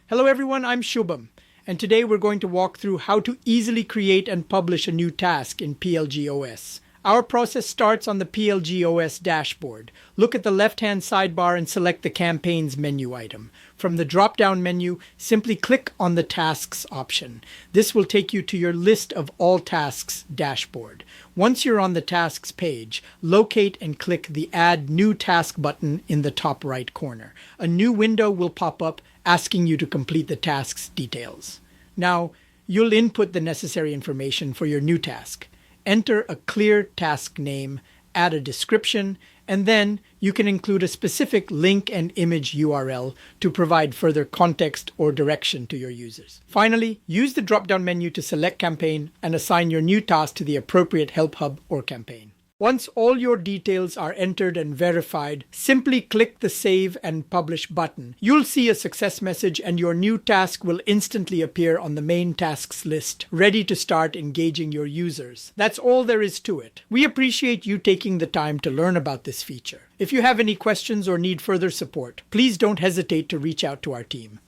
Hello everyone, I'm Shubham, and today we're going to walk through how to easily create and publish a new task in PLG OS. Our process starts on the PLG OS dashboard. Look at the left-hand sidebar and select the Campaigns menu item. From the drop-down menu, simply click on the Tasks option. This will take you to your List of All Tasks dashboard. Once you're on the Tasks page, locate and click the Add New Task button in the top right corner. A new window will pop up asking you to complete the task's details. Now, you'll input the necessary information for your new task. Enter a clear task name, add a description, and then you can include a specific link and image URL to provide further context or direction to your users. Finally, use the drop-down menu to select campaign and assign your new task to the appropriate help hub or campaign. Once all your details are entered and verified, simply click the Save and Publish button. You'll see a success message and your new task will instantly appear on the main tasks list, ready to start engaging your users. That's all there is to it. We appreciate you taking the time to learn about this feature. If you have any questions or need further support, please don't hesitate to reach out to our team.